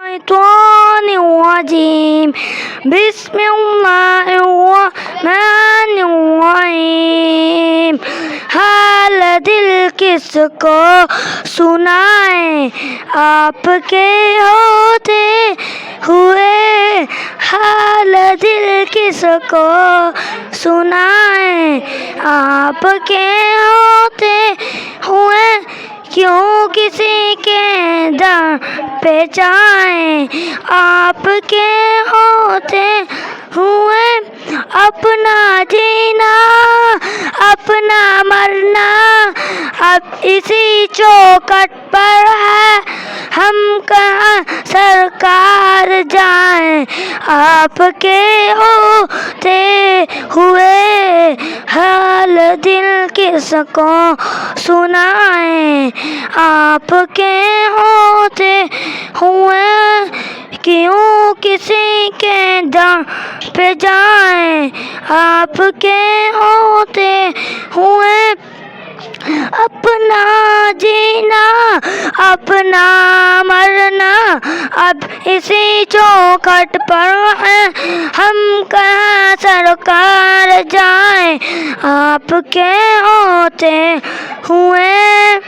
الشيطان الرجيم بسم الله الرحمن الرحیم. حال دل کس کو سنائیں آپ کے ہوتے ہوئے، حال دل کس کو سنائیں آپ کے ہوتے ہوئے، کیوں کسی کے در پہ جائیں آپ کے ہوتے ہوئے. اپنا جینا اپنا مرنا اب اسی چوکھٹ پر ہے، ہم کہاں سرکار جائیں آپ کے ہوتے ہوئے، حال دل کس کو سنائیں آپ کے ہوتے ہوئے، کیوں کسی کے در پہ جائیں آپ کے ہوتے ہوئے. اپنا جینا اپنا مرنا اب اسی چوکھٹ پر ہے، ہم کہاں سرکار جائیں آپ کے ہوتے ہوئے.